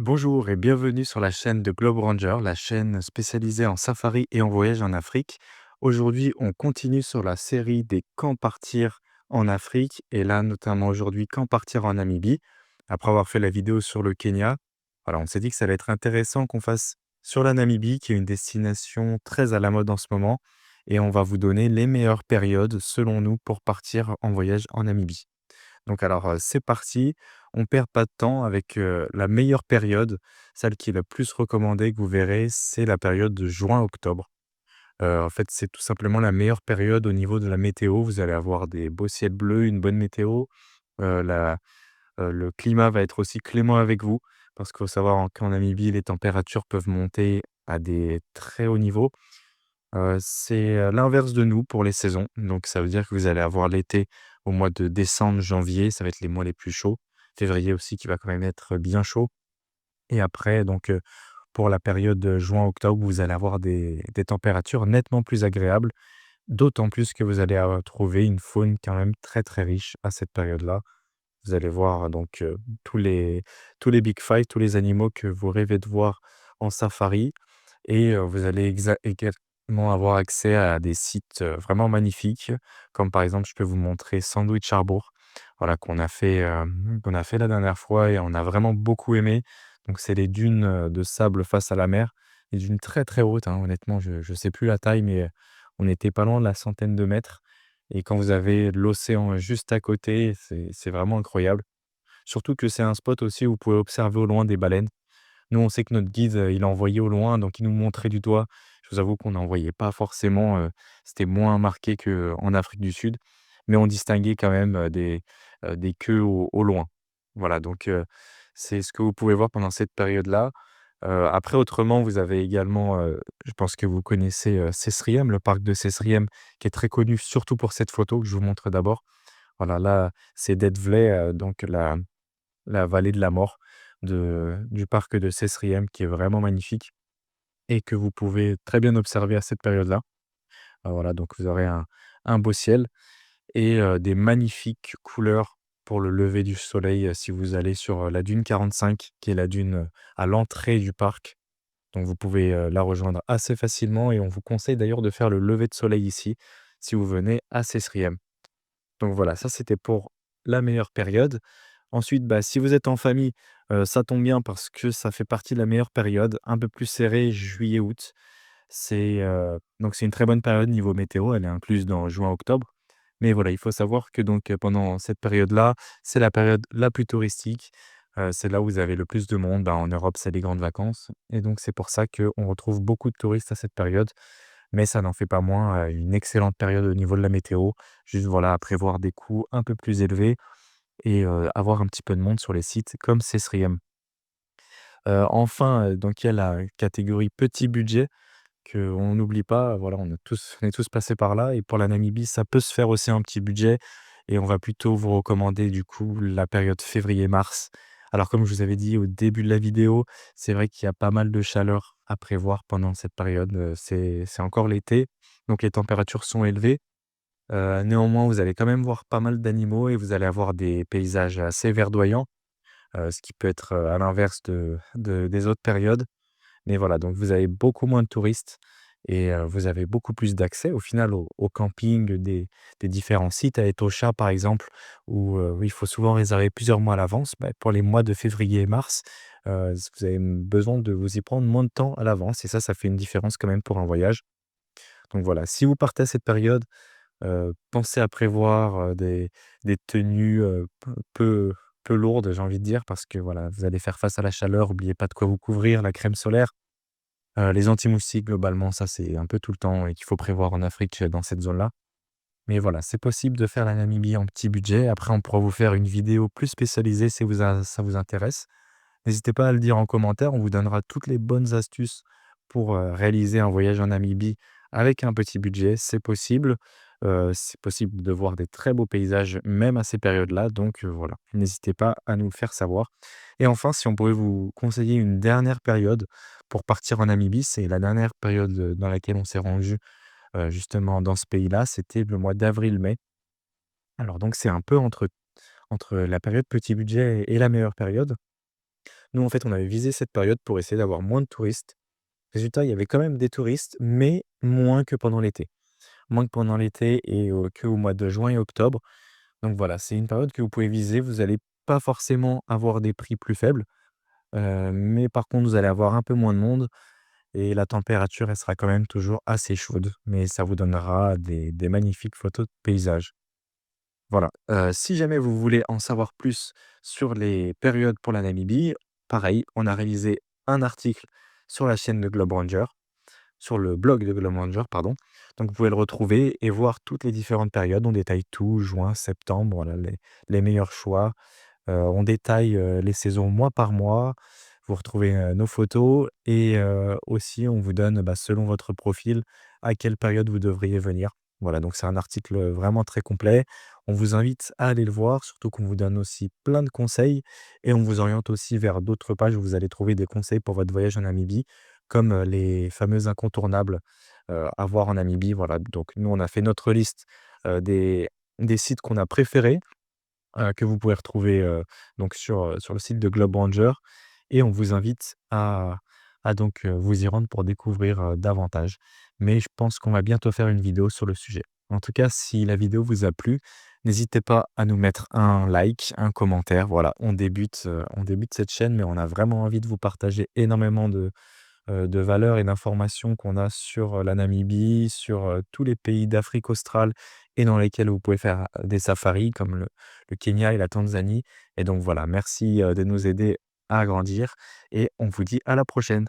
Bonjour et bienvenue sur la chaîne de Globe Ranger, la chaîne spécialisée en safari et en voyage en Afrique. Aujourd'hui, on continue sur la série des quand partir en Afrique et là, notamment aujourd'hui, quand partir en Namibie. Après avoir fait la vidéo sur le Kenya, voilà, on s'est dit que ça allait être intéressant qu'on fasse sur la Namibie, qui est une destination très à la mode en ce moment, et on va vous donner les meilleures périodes selon nous pour partir en voyage en Namibie. Donc alors, c'est parti. On perd pas de temps avec, la meilleure période, celle qui est la plus recommandée que vous verrez, c'est la période de juin-octobre. En fait, c'est tout simplement la meilleure période au niveau de la météo. Vous allez avoir des beaux ciels bleus, une bonne météo, la le climat va être aussi clément avec vous parce qu'il faut savoir qu'en Namibie, les températures peuvent monter à des très hauts niveaux. C'est, l'inverse de nous pour les saisons. Donc ça veut dire que vous allez avoir l'été au mois de décembre, janvier, ça va être les mois les plus chauds. Février aussi qui va quand même être bien chaud et après donc, pour la période, juin-octobre, vous allez avoir des températures nettement plus agréables. D'autant plus que vous allez, trouver une faune quand même très, très riche à cette période-là. Vous allez voir donc, tous les big five, tous les animaux que vous rêvez de voir en safari et vous allez également avoir accès à des sites, vraiment magnifiques, comme par exemple, je peux vous montrer Sandwich Harbour, voilà, qu'on a fait la dernière fois et on a vraiment beaucoup aimé. Donc c'est les dunes, de sable face à la mer, des dunes très, très hautes, hein, honnêtement, je sais plus la taille, mais on était pas loin de la centaine de mètres et quand vous avez l'océan juste à côté, c'est vraiment incroyable. Surtout que c'est un spot aussi où vous pouvez observer au loin des baleines. Nous, on sait que notre guide, il en voyait au loin, donc il nous montrait du doigt. Je vous avoue qu'on n'en voyait pas forcément, c'était moins marqué qu'en Afrique du Sud, mais on distinguait quand même, des queues au loin. Voilà, donc c'est ce que vous pouvez voir pendant cette période-là. Après autrement, vous avez également, je pense que vous connaissez, Sesriem, le parc de Sesriem, qui est très connu surtout pour cette photo que je vous montre d'abord. Voilà, là, c'est Deadvlei, donc la vallée de la mort du parc de Sesriem qui est vraiment magnifique et que vous pouvez très bien observer à cette période-là. Voilà, donc vous aurez un beau ciel et des magnifiques couleurs pour le lever du soleil, si vous allez sur, la dune 45 qui est la dune, à l'entrée du parc. Donc vous pouvez, la rejoindre assez facilement et on vous conseille d'ailleurs de faire le lever de soleil ici, si vous venez à Sesriem. Donc voilà, ça c'était pour la meilleure période. Ensuite, bah, si vous êtes en famille, ça tombe bien parce que ça fait partie de la meilleure période, un peu plus serré juillet-août. Donc c'est une très bonne période niveau météo, elle est incluse dans juin-octobre. Mais voilà, il faut savoir que donc, pendant cette période-là, c'est la période la plus touristique. C'est là où vous avez le plus de monde. Bah, en Europe, c'est les grandes vacances et donc c'est pour ça qu'on retrouve beaucoup de touristes à cette période. Mais ça n'en fait pas moins, une excellente période au niveau de la météo. Juste voilà, à prévoir des coûts un peu plus élevés et avoir un petit peu de monde sur les sites comme Sesriem. Enfin, donc il y a la catégorie petit budget qu'on n'oublie pas. Voilà, on est tous passés par là et pour la Namibie, ça peut se faire aussi un petit budget et on va plutôt vous recommander du coup la période février-mars. Alors comme je vous avais dit au début de la vidéo, c'est vrai qu'il y a pas mal de chaleur à prévoir pendant cette période, c'est encore l'été, donc les températures sont élevées. Néanmoins, vous allez quand même voir pas mal d'animaux et vous allez avoir des paysages assez verdoyants, ce qui peut être, à l'inverse des autres périodes. Mais voilà, donc vous avez beaucoup moins de touristes et vous avez beaucoup plus d'accès au final au camping des différents sites. À Etosha, par exemple, où, oui, il faut souvent réserver plusieurs mois à l'avance. Bah, pour les mois de février et mars, vous avez besoin de vous y prendre moins de temps à l'avance et ça fait une différence quand même pour un voyage. Donc voilà, si vous partez à cette période, pensez à prévoir, des tenues, peu lourdes, j'ai envie de dire, parce que voilà, vous allez faire face à la chaleur. Oubliez pas de quoi vous couvrir, la crème solaire. Les anti-moustiques globalement, ça c'est un peu tout le temps et qu'il faut prévoir en Afrique, dans cette zone-là. Mais voilà, c'est possible de faire la Namibie en petit budget. Après, on pourra vous faire une vidéo plus spécialisée si ça vous intéresse. N'hésitez pas à le dire en commentaire, on vous donnera toutes les bonnes astuces pour, réaliser un voyage en Namibie avec un petit budget. C'est possible de voir des très beaux paysages même à ces périodes-là, donc voilà, n'hésitez pas à nous le faire savoir. Et enfin, si on pouvait vous conseiller une dernière période pour partir en Namibie, c'est la dernière période, dans laquelle on s'est rendu, justement dans ce pays-là, c'était le mois d'avril-mai. Alors donc c'est un peu entre la période petit budget et la meilleure période. Nous, en fait, on avait visé cette période pour essayer d'avoir moins de touristes. Résultat, il y avait quand même des touristes, mais moins que pendant l'été. Moins que pendant l'été et qu'au mois de juin et octobre. Donc voilà, c'est une période que vous pouvez viser. Vous allez pas forcément avoir des prix plus faibles, mais par contre, vous allez avoir un peu moins de monde et la température, elle sera quand même toujours assez chaude, mais ça vous donnera des magnifiques photos de paysages. Voilà, si jamais vous voulez en savoir plus sur les périodes pour la Namibie, pareil, on a réalisé un article sur la chaîne de Globe Ranger, sur le blog de Globe Ranger, pardon. Donc vous pouvez le retrouver et voir toutes les différentes périodes. On détaille tout, juin, septembre, voilà les meilleurs choix. On détaille, les saisons mois par mois. Vous retrouvez, nos photos et aussi on vous donne, bah, selon votre profil, à quelle période vous devriez venir. Voilà, donc c'est un article, vraiment très complet. On vous invite à aller le voir, surtout qu'on vous donne aussi plein de conseils et on vous oriente aussi vers d'autres pages où vous allez trouver des conseils pour votre voyage en Namibie, comme, les fameux incontournables, à voir en Namibie. Voilà, donc nous on a fait notre liste, des sites qu'on a préférés, que vous pouvez retrouver, donc sur le site de Globe Ranger et on vous invite à donc, vous y rendre pour découvrir, davantage. Mais je pense qu'on va bientôt faire une vidéo sur le sujet. En tout cas, si la vidéo vous a plu, n'hésitez pas à nous mettre un like, un commentaire. Voilà, on débute cette chaîne, mais on a vraiment envie de vous partager énormément de valeurs et d'informations qu'on a sur, la Namibie, sur, tous les pays d'Afrique australe et dans lesquels vous pouvez faire, des safaris comme le Kenya et la Tanzanie et donc voilà, merci, de nous aider à grandir et on vous dit à la prochaine.